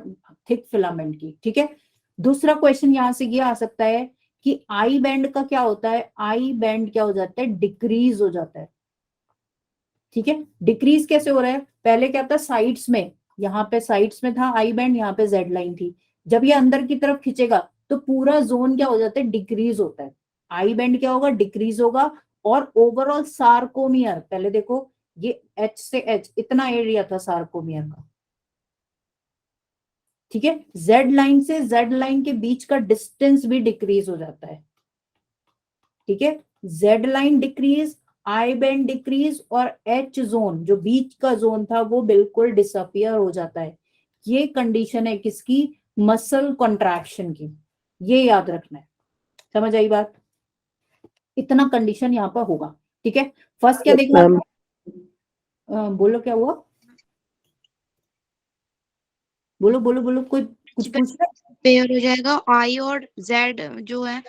थिक फिलामेंट की। ठीक है, दूसरा क्वेश्चन यहां से ये आ सकता है कि आई बैंड का क्या होता है, आई बैंड क्या हो जाता है, डिक्रीज हो जाता है। ठीक है, डिक्रीज कैसे हो रहा है, पहले क्या था, साइड्स में, यहाँ पे साइड्स में था आई बैंड, यहाँ पे जेड लाइन थी। जब ये अंदर की तरफ खींचेगा तो पूरा जोन क्या हो जाता है, डिक्रीज होता है। आई बैंड क्या होगा, डिक्रीज होगा। और ओवरऑल सार्कोमियर, पहले देखो ये एच से एच इतना एरिया था सार्कोमियर का। ठीक है, जेड लाइन से जेड लाइन के बीच का डिस्टेंस भी डिक्रीज हो जाता है। ठीक है, Z line decrease, I band decrease, और एच जोन जो बीच का जोन था वो बिल्कुल डिसअपियर हो जाता है। ये कंडीशन है किसकी, मसल कॉन्ट्रैक्शन की। ये याद रखना है, समझ आई बात? इतना कंडीशन यहाँ पर होगा। ठीक है, फर्स्ट क्या देखना, बोलो क्या हुआ, बोलो बोलो बोलो, कोई कुछ पूछ रहा है? पेयर हो जाएगा, आई और जेड जो है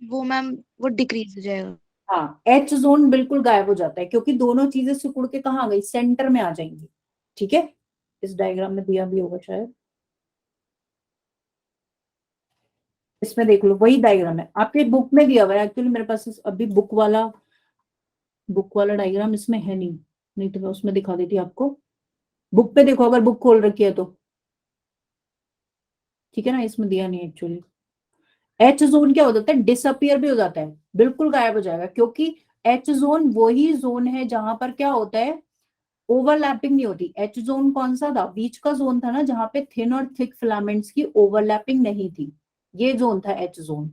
वो मैम वो डिक्रीज हो जाएगा। हाँ, एच जोन बिल्कुल गायब हो जाता है, क्योंकि दोनों चीजें सिकुड़ के कहाँ आ गई, सेंटर में आ जाएंगी। ठीक है, इस डायग्राम में दिया भी होगा शायद, इसमें देख लो, वही डायग्राम है, आपके बुक में दिया हुआ है। एक्चुअली मेरे पास अभी बुक वाला डायग्राम इसमें है नहीं तो मैं उसमें दिखा देती आपको। बुक पे देखो, अगर बुक खोल रखी है तो। ठीक है ना, इसमें दिया नहीं एक्चुअली। एच जोन क्या हो जाता है, डिसअपियर भी हो जाता है, बिल्कुल गायब हो जाएगा, क्योंकि एच जोन वही जोन है जहां पर क्या होता है, ओवरलैपिंग नहीं होती। एच जोन कौन सा था, बीच का जोन था ना, जहां पे थिन और थिक फिलामेंट्स की ओवरलैपिंग नहीं थी, ये जोन था एच जोन,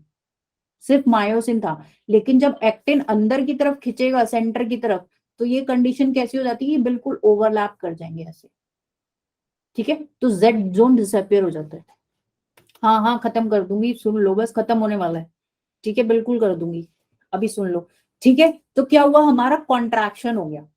सिर्फ मायोसिन था। लेकिन जब एक्टिन अंदर की तरफ खिंचेगा सेंटर की तरफ, तो ये कंडीशन कैसी हो जाती है, बिल्कुल ओवरलैप कर जाएंगे ऐसे। ठीक है, तो जेड जोन डिसअपियर हो जाता है। हाँ हाँ, खत्म कर दूंगी, सुन लो, बस खत्म होने वाला है। ठीक है, बिल्कुल कर दूंगी, अभी सुन लो। ठीक है, तो क्या हुआ, हमारा कॉन्ट्रैक्शन हो गया।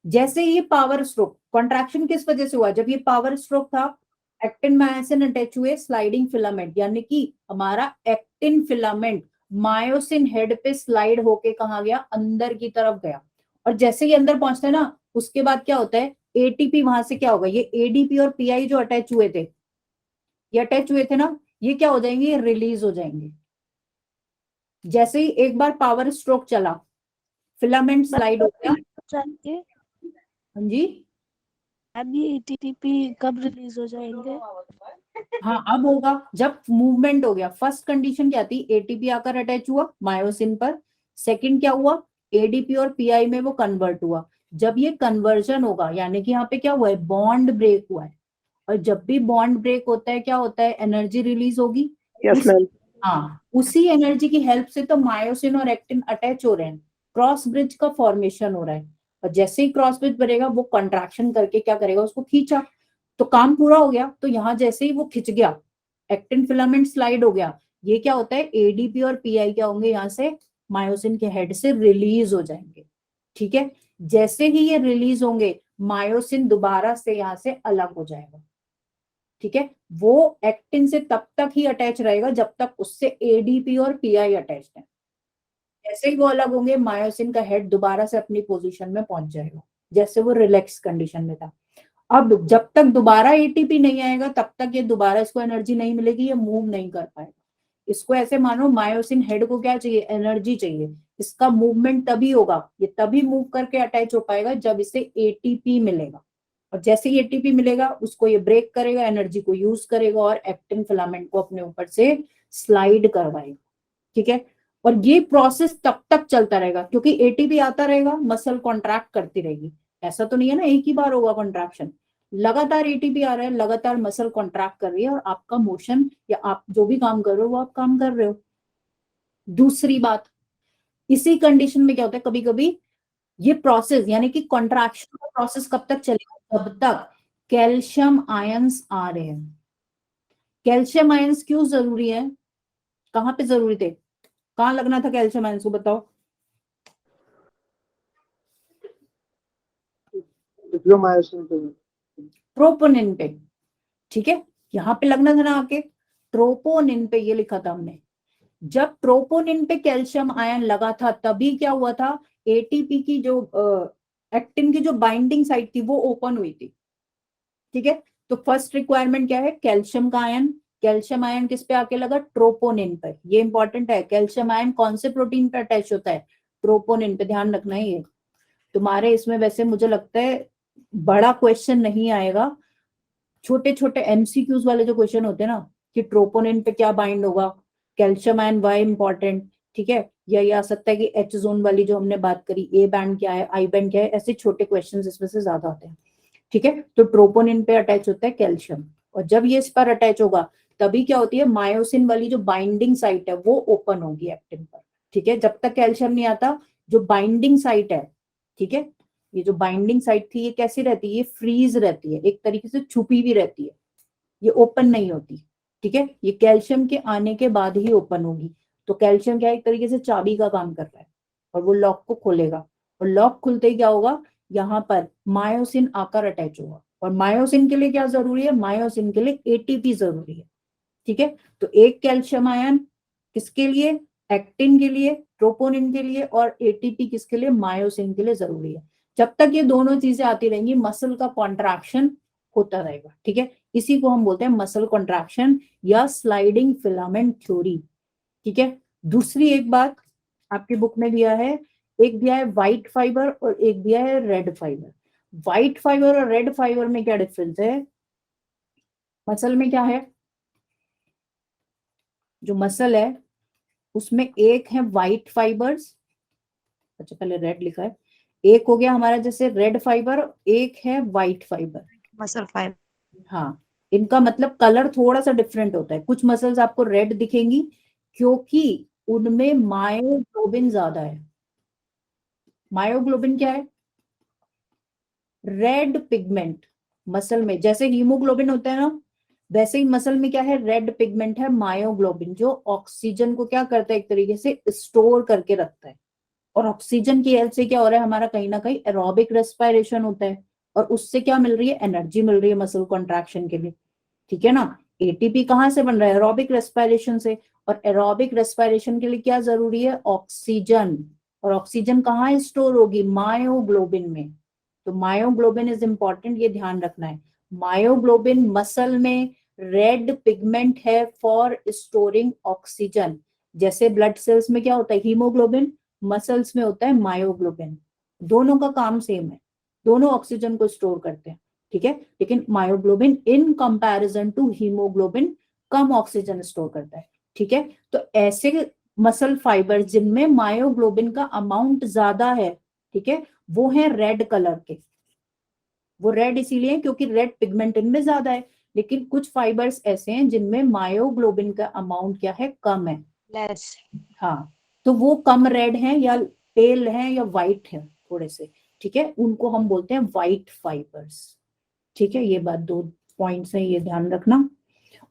जैसे ये पावर स्ट्रोक, कॉन्ट्रैक्शन किस वजह से हुआ, जब ये पावर स्ट्रोक था, एक्टिन मायोसिन अटैच हुए स्लाइडिंग फिलामेंट, यानी कि हमारा एक्टिन फिलामेंट मायोसिन हेड पे स्लाइड होके कहा गया, अंदर की तरफ गया। और जैसे ही अंदर पहुंचता है ना, उसके बाद क्या होता है, एटीपी वहां से क्या होगा, ये एडीपी और पीआई जो अटैच हुए थे, ये अटैच हुए थे ना, ये क्या हो जाएंगे, ये रिलीज हो जाएंगे। जैसे ही एक बार पावर स्ट्रोक चला, फिलामेंट स्लाइड हो गया। जाएंगे हाँ जी, अभी एटीपी कब रिलीज हो जाएंगे? हाँ अब होगा, जब मूवमेंट हो गया। फर्स्ट कंडीशन क्या थी, एटीपी आकर अटैच हुआ मायोसिन पर। सेकंड क्या हुआ, एडीपी और पीआई में वो कन्वर्ट हुआ। जब ये कन्वर्जन होगा, यानी कि यहाँ पे क्या हुआ है, बॉन्ड ब्रेक हुआ है। और जब भी बॉन्ड ब्रेक होता है क्या होता है, एनर्जी रिलीज होगी। हाँ, उसी एनर्जी की हेल्प से तो मायोसिन और एक्टिन अटैच हो रहे हैं, क्रॉस ब्रिज का फॉर्मेशन हो रहा है। और जैसे ही क्रॉस ब्रिज बनेगा वो कंट्रैक्शन करके क्या करेगा, उसको खींचा, तो काम पूरा हो गया। तो यहाँ जैसे ही वो खिंच गया, एक्टिन फिलामेंट स्लाइड हो गया, ये क्या होता है, एडीपी और पीआई क्या होंगे, यहाँ से मायोसिन के हेड से रिलीज हो जाएंगे। ठीक है, जैसे ही ये रिलीज होंगे मायोसिन दोबारा से यहाँ से अलग हो जाएगा। ठीक है, वो एक्टिन से तब तक ही अटैच रहेगा जब तक उससे एडीपी और पीआई अटैच है। जैसे ही वो अलग होंगे मायोसिन का हेड दोबारा से अपनी पोजीशन में पहुंच जाएगा, जैसे वो रिलैक्स कंडीशन में था। अब जब तक दोबारा एटीपी नहीं आएगा तब तक ये दोबारा इसको एनर्जी नहीं मिलेगी, ये मूव नहीं कर पाएगा। इसको ऐसे मानो मायोसिन हेड को क्या चाहिए, एनर्जी चाहिए। इसका मूवमेंट तभी होगा, ये तभी मूव करके अटैच हो पाएगा जब इसे एटीपी मिलेगा। और जैसे ही एटीपी मिलेगा उसको ये ब्रेक करेगा, एनर्जी को यूज करेगा और एक्टिन फिलामेंट को अपने ऊपर से स्लाइड करवाएगा। ठीक है, और ये प्रोसेस तब तक चलता रहेगा क्योंकि एटीपी आता रहेगा, मसल कॉन्ट्रैक्ट करती रहेगी। ऐसा तो नहीं है ना एक ही बार होगा कॉन्ट्रैक्शन, लगातार एटीपी आ रहा है, लगातार मसल कॉन्ट्रैक्ट कर रही है और आपका मोशन या आप जो भी काम कर रहे हो वो आप काम कर रहे हो। दूसरी बात, इसी कंडीशन में क्या होता है, कभी कभी ये प्रोसेस यानी कि कॉन्ट्रैक्शन का प्रोसेस कब तक चलेगा, जब तक कैल्शियम आयंस आ रहे हैं। कैल्शियम आयंस क्यों जरूरी है, कहाँ पे जरूरी थे, कहाँ लगना था कैल्शियम आयंस को, बताओ। ट्रोपोनिन पे। ठीक है, यहाँ पे लगना था ना आके, ट्रोपोनिन पे, ये लिखा था हमने। जब ट्रोपोनिन पे कैल्शियम आयन लगा था तभी क्या हुआ था, एटीपी की जो एक्टिन की जो बाइंडिंग साइट थी वो ओपन हुई थी। ठीक है, तो फर्स्ट रिक्वायरमेंट क्या है, कैल्शियम का आयन। कैल्शियम आयन किस पे आके लगा, ट्रोपोनिन पर। ये इंपॉर्टेंट है, कैल्शियम आयन कौन से प्रोटीन पे अटैच होता है, ट्रोपोनिन पे, ध्यान रखना है। ये तुम्हारे इसमें वैसे मुझे लगता है बड़ा क्वेश्चन नहीं आएगा, छोटे छोटे एमसीक्यूज वाले जो क्वेश्चन होते हैं ना कि ट्रोपोनिन पे क्या बाइंड होगा, कैल्शियम आयन वाई इंपॉर्टेंट। ठीक है, या ये आ सकता है कि एच जोन वाली जो हमने बात करी, ए बैंड क्या है, आई बैंड क्या है, ऐसे छोटे क्वेश्चन इसमें से ज्यादा आते हैं। ठीक है, तो ट्रोपोनिन पे अटैच होता है कैल्शियम, और जब ये इस पर अटैच होगा तभी क्या होती है, मायोसिन वाली जो बाइंडिंग साइट है वो ओपन होगी एक्टिन पर। ठीक है, जब तक कैल्शियम नहीं आता, जो बाइंडिंग साइट है, ठीक है, ये जो बाइंडिंग साइट थी ये कैसी रहती है, ये फ्रीज रहती है, एक तरीके से छुपी भी रहती है, ये ओपन नहीं होती। ठीक है, ये कैल्शियम के आने के बाद ही ओपन होगी। तो कैल्शियम क्या है, एक तरीके से चाबी का काम कर रहा है और वो लॉक को खोलेगा, और लॉक खुलते ही क्या होगा, यहाँ पर मायोसिन आकर अटैच होगा। और मायोसिन के लिए क्या जरूरी है, मायोसिन के लिए एटीपी जरूरी है। ठीक है, तो एक कैल्शियम आयन किसके लिए, एक्टिन के लिए, ट्रोपोनिन के लिए, और एटीपी किसके लिए, मायोसिन के लिए जरूरी है। जब तक ये दोनों चीजें आती रहेंगी मसल का कॉन्ट्रैक्शन होता रहेगा। ठीक है, इसी को हम बोलते हैं मसल कॉन्ट्रैक्शन या स्लाइडिंग फिलामेंट थ्योरी। ठीक है, दूसरी एक बात आपकी बुक में दिया है, एक दिया है व्हाइट फाइबर और एक दिया है रेड फाइबर। व्हाइट फाइबर और रेड फाइबर में क्या डिफरेंस है, मसल में क्या है, जो मसल है उसमें एक है व्हाइट फाइबर्स, अच्छा पहले रेड लिखा है, एक हो गया हमारा जैसे रेड फाइबर, एक है व्हाइट फाइबर। Muscle fibre. हाँ, इनका मतलब कलर थोड़ा सा डिफरेंट होता है, कुछ मसल्स आपको रेड दिखेंगी क्योंकि उनमें मायोग्लोबिन ज्यादा है। मायोग्लोबिन क्या है, रेड पिगमेंट। मसल में जैसे हीमोग्लोबिन होता है ना, वैसे ही मसल में क्या है, रेड पिगमेंट है मायोग्लोबिन, जो ऑक्सीजन को क्या करता है, एक तरीके से स्टोर करके रखता है। और ऑक्सीजन की हेल्प से क्या हो रहा है, हमारा कहीं ना कहीं एरोबिक रेस्पिरेशन होता है, और उससे क्या मिल रही है, एनर्जी मिल रही है मसल कॉन्ट्रैक्शन के लिए। ठीक है ना, एटीपी कहाँ से बन रहा है, एरोबिक रेस्पिरेशन से, और एरोबिक रेस्पिरेशन के लिए क्या जरूरी है, ऑक्सीजन। और ऑक्सीजन कहाँ स्टोर होगी, मायोग्लोबिन में। तो मायोग्लोबिन इज इंपॉर्टेंट, ये ध्यान रखना है। मायोग्लोबिन मसल में रेड पिगमेंट है फॉर स्टोरिंग ऑक्सीजन। जैसे ब्लड सेल्स में क्या होता है, हीमोग्लोबिन, मसल्स में होता है मायोग्लोबिन। दोनों का काम सेम है, दोनों ऑक्सीजन को स्टोर करते हैं। ठीक है, लेकिन myoglobin in comparison to haemoglobin कम ऑक्सीजन स्टोर करता है। ठीक है, तो ऐसे मसल फाइबर जिनमें मायोग्लोबिन का अमाउंट ज्यादा है, ठीक है, वो है रेड कलर के। वो रेड इसीलिए क्योंकि रेड पिगमेंट इनमें ज्यादा है। लेकिन कुछ फाइबर्स ऐसे हैं जिनमें मायोग्लोबिन का अमाउंट क्या है, कम है। लेस। हाँ, तो वो कम रेड हैं या पेल हैं या वाइट हैं थोड़े से। ठीक है, उनको हम बोलते हैं व्हाइट फाइबर्स। ठीक है, ये बात 2 पॉइंट्स है, ये ध्यान रखना।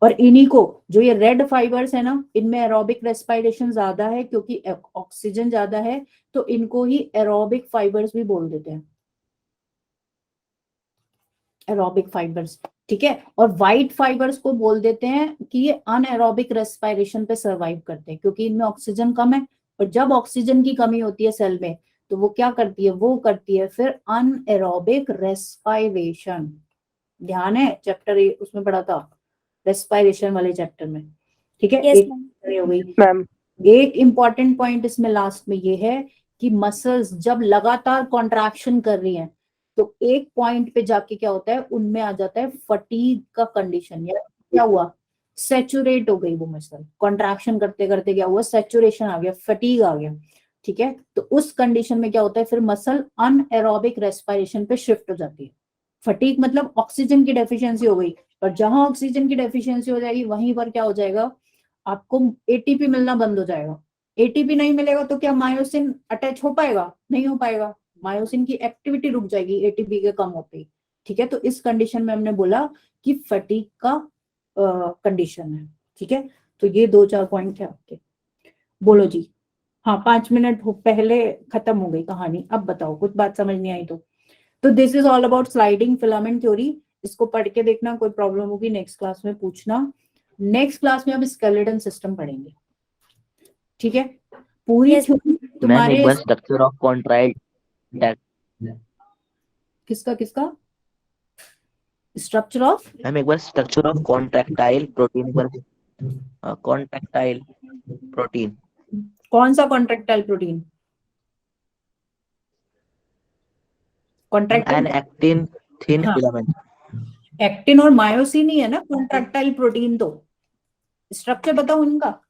और इन्हीं को, जो ये रेड फाइबर्स है ना, इनमें एरोबिक रेस्पिरेशन ज्यादा है क्योंकि ऑक्सीजन ज्यादा है, तो इनको ही एरोबिक फाइबर्स भी बोल देते हैं, एरोबिक फाइबर्स। ठीक है, और व्हाइट फाइबर्स को बोल देते हैं कि ये अनएरोबिक रेस्पिरेशन पे सरवाइव करते हैं क्योंकि इनमें ऑक्सीजन कम है, और जब ऑक्सीजन की कमी होती है सेल में तो वो क्या करती है, वो करती है फिर अनएरोबिक रेस्पिरेशन। ध्यान है, चैप्टर उसमें पढ़ा था, रेस्पिरेशन वाले चैप्टर में। ठीक है, Yes, एक ma'am. हो गई। मैम एक इंपॉर्टेंट पॉइंट इसमें लास्ट में ये है कि मसल्स जब लगातार कॉन्ट्रैक्शन कर रही हैं तो एक पॉइंट पे जाके क्या होता है, उनमें आ जाता है फटीग का कंडीशन, या क्या हुआ, सैचुरेट हो गई वो मसल, कॉन्ट्रैक्शन करते करते क्या हुआ, सैचुरेशन आ गया, फटीग आ गया। ठीक है, तो उस कंडीशन में क्या होता है, फिर मसल अनएरोबिक रेस्पिरेशन पे शिफ्ट हो जाती है। फटीग मतलब ऑक्सीजन की डेफिशिएंसी हो गई, और जहां ऑक्सीजन की डेफिशिएंसी हो जाएगी वहीं पर क्या हो जाएगा, आपको एटीपी मिलना बंद हो जाएगा। एटीपी नहीं मिलेगा तो क्या मायोसिन अटैच हो पाएगा, नहीं हो पाएगा, मायोसिन की एक्टिविटी रुक जाएगी एटीपी के कम होते ही। ठीक है, तो इस कंडीशन में हमने बोला कि फटीग का कंडीशन है। ठीक है, तो ये 2-4 पॉइंट है आपके। बोलो जी। हाँ, 5 मिनट पहले खत्म हो गई कहानी, अब बताओ, कुछ बात समझ नहीं आई तो this is all about sliding filament theory. इसको पढ़ के देखना, कोई प्रॉब्लम होगी नेक्स्ट क्लास में पूछना। नेक्स्ट क्लास में अब स्केलेटन सिस्टम पढ़ेंगे। ठीक है, पूरी Yes, थ्योरी मैम तुम्हारे एक बार स्ट्रक्चर ऑफ कॉन्ट्राइल किसका किसका स्ट्रक्चर ऑफ, मैम एक बार स्ट्रक्चर ऑफ कॉन्ट्रैक्टाइल प्रोटीन पर कॉन्ट्रैक्टाइल प्रोटीन कौन सा contractile protein, an contractile actin thin हाँ, फिलामेंट एक्टिन और मायोसिन ही है ना कॉन्ट्रैक्टाइल प्रोटीन। तो स्ट्रक्चर बताओ उनका।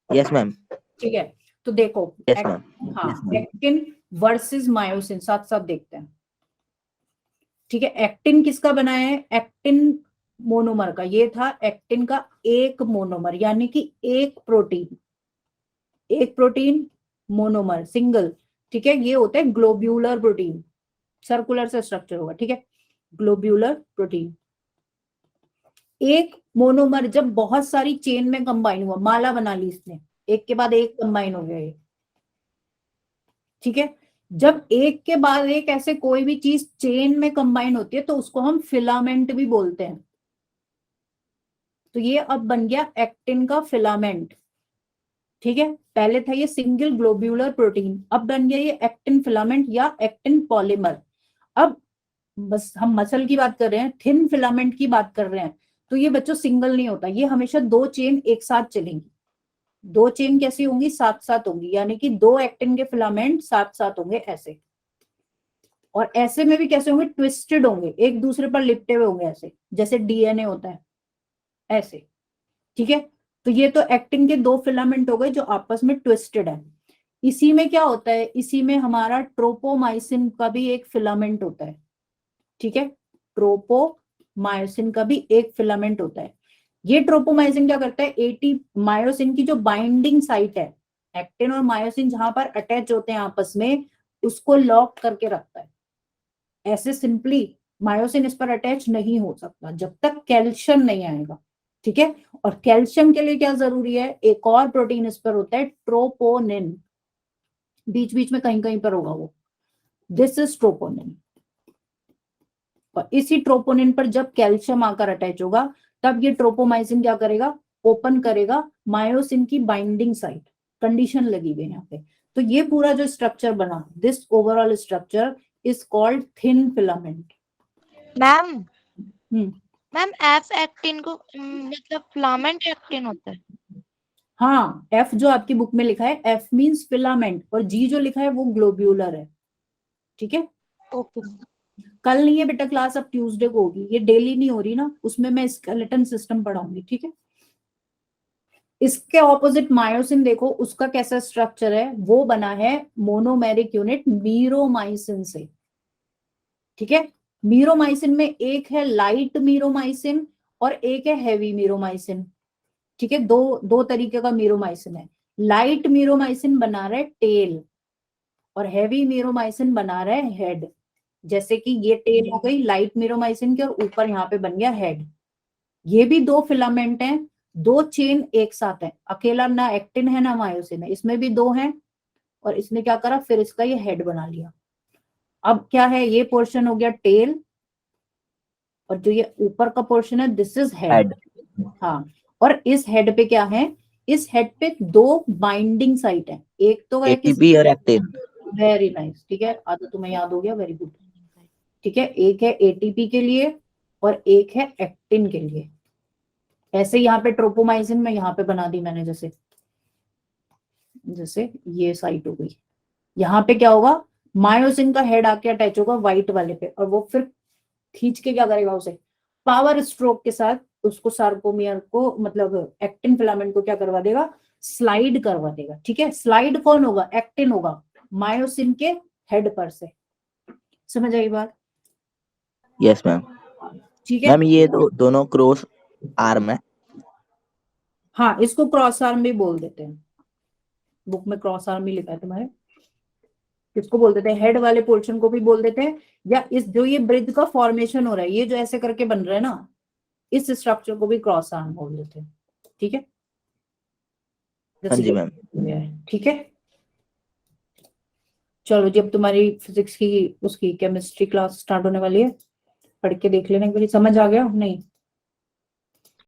यस मैम ठीक है, तो देखो यस मैम हाँ, एक्टिन वर्सेस मायोसिन साथ साथ देखते हैं। ठीक है, एक्टिन किसका बना है, एक्टिन मोनोमर का, ये था एक्टिन का एक मोनोमर, यानी कि एक प्रोटीन मोनोमर सिंगल। ठीक है, ये होता है ग्लोब्यूलर प्रोटीन, सर्कुलर से स्ट्रक्चर होगा। ठीक है, ग्लोब्यूलर प्रोटीन। एक मोनोमर जब बहुत सारी चेन में कंबाइन हुआ, माला बना ली इसने, एक के बाद एक कंबाइन हो गया ये। ठीक है, जब एक के बाद एक ऐसे कोई भी चीज चेन में कंबाइन होती है तो उसको हम फिलामेंट भी बोलते हैं। तो ये अब बन गया एक्टिन का फिलामेंट। ठीक है, पहले था ये सिंगल ग्लोब्यूलर प्रोटीन, अब बन गया ये एक्टिन फिलामेंट या एक्टिन पॉलीमर। अब बस हम मसल की बात कर रहे हैं, थिन फिलामेंट की बात कर रहे हैं, तो ये बच्चों सिंगल नहीं होता, ये हमेशा 2 चेन एक साथ चलेंगी। 2 चेन कैसी होंगी, साथ साथ होंगी, यानी कि 2 एक्टिन के फिलामेंट साथ साथ होंगे ऐसे। और ऐसे में भी कैसे होंगे, ट्विस्टेड होंगे, एक दूसरे पर लिपटे हुए होंगे ऐसे, जैसे डीएनए होता है ऐसे। ठीक है, तो ये तो एक्टिन के 2 फिलामेंट हो गए जो आपस में ट्विस्टेड है। इसी में क्या होता है, इसी में हमारा ट्रोपोमाइसिन का भी एक फिलामेंट होता है। ठीक है, ट्रोपोमायोसिन का भी एक फिलामेंट होता है। ये ट्रोपोमायोसिन क्या करता है, एटी मायोसिन की जो बाइंडिंग साइट है, एक्टिन और मायोसिन जहां पर अटैच होते हैं आपस में, उसको लॉक करके रखता है। ऐसे सिंपली मायोसिन इस पर अटैच नहीं हो सकता जब तक कैल्शियम नहीं आएगा। ठीक है, और कैल्शियम के लिए क्या जरूरी है, एक और प्रोटीन इस पर होता है, ट्रोपोनिन, बीच बीच में कहीं कहीं पर होगा वो, दिस इज ट्रोपोनिन। और इसी ट्रोपोनिन पर जब कैल्शियम आकर अटैच होगा तब ये ट्रोपोमाइसिन क्या करेगा, ओपन करेगा मायोसिन की बाइंडिंग साइट, कंडीशन लगी हुई है यहाँ पे। तो ये पूरा जो स्ट्रक्चर बना, this overall structure is called thin filament. Ma'am hmm, ma'am F actin को मतलब फिलामेंट एक्टिन होता है। हाँ, एफ जो आपकी बुक में लिखा है, एफ मींस फिलामेंट, और जी जो लिखा है वो ग्लोब्यूलर है। ठीक है, ओके कल नहीं है बेटा क्लास, अब ट्यूसडे को होगी, ये डेली नहीं हो रही ना, उसमें मैं स्केलेटन सिस्टम पढ़ाऊंगी। ठीक है, इसके ऑपोजिट मायोसिन देखो, उसका कैसा स्ट्रक्चर है, वो बना है मोनोमेरिक यूनिट मीरोमाइसिन से। ठीक है, मीरोमाइसिन में एक है लाइट मीरोमाइसिन और एक है हैवी मीरोमाइसिन। ठीक है, दो तरीके का मीरोमाइसिन है। लाइट मीरोमाइसिन बना रहा है टेल, और हैवी मीरोमाइसिन बना रहा है हेड, जैसे कि ये टेल हो गई लाइट मीरोमाइसिन की और ऊपर यहाँ पे बन गया हेड। ये भी 2 फिलामेंट हैं, 2 चेन एक साथ है, अकेला ना एक्टिन है ना मायोसिन है, इसमें भी 2 हैं और इसने क्या करा फिर इसका ये हेड बना लिया। अब क्या है, ये पोर्शन हो गया टेल और जो ये ऊपर का पोर्शन है दिस इज हेड। हाँ, और इस हेड पे क्या है, इस हेड पे 2 बाइंडिंग साइट है, एक तो है किस, एटीपी और एक्टिन। वेरी नाइस, ठीक है, आधा तुम्हें याद हो गया, वेरी गुड, ठीक है, एक है एटीपी के लिए और एक है एक्टिन के लिए। ऐसे यहाँ पे ट्रोपोमाइसिन में यहाँ पे बना दी मैंने, जैसे जैसे ये साइट हो गई, यहाँ पे क्या होगा, मायोसिन का हेड आके अटैच होगा व्हाइट वाले पे और वो फिर खींच के क्या करेगा, उसे पावर स्ट्रोक के साथ उसको सार्कोमियर को मतलब एक्टिन फिलामेंट को क्या करवा देगा, स्लाइड करवा देगा। ठीक है, स्लाइड कौन होगा, एक्टिन होगा मायोसिन के हेड पर से। समझ आई बात? Yes ma'am. ठीक है मैम ये दोनों क्रॉस आर्म है। हाँ, इसको क्रॉस आर्म भी बोल देते हैं, बुक में क्रॉस आर्म ही लिखा है तुम्हारे। किसको बोल देते हैं, हेड वाले पोर्शन को भी बोल देते हैं, या इस जो ये ब्रिज का फॉर्मेशन हो रहा है, ये जो ऐसे करके बन रहा है ना, इस स्ट्रक्चर को भी क्रॉस आर्म बोल देते हैं। ठीक है, हाँ जी मैम। ठीक है, चलो जी, अब तुम्हारी फिजिक्स की उसकी केमिस्ट्री क्लास स्टार्ट होने वाली है, पढ़ के देख लेना एक बार, समझ आ गया नहीं?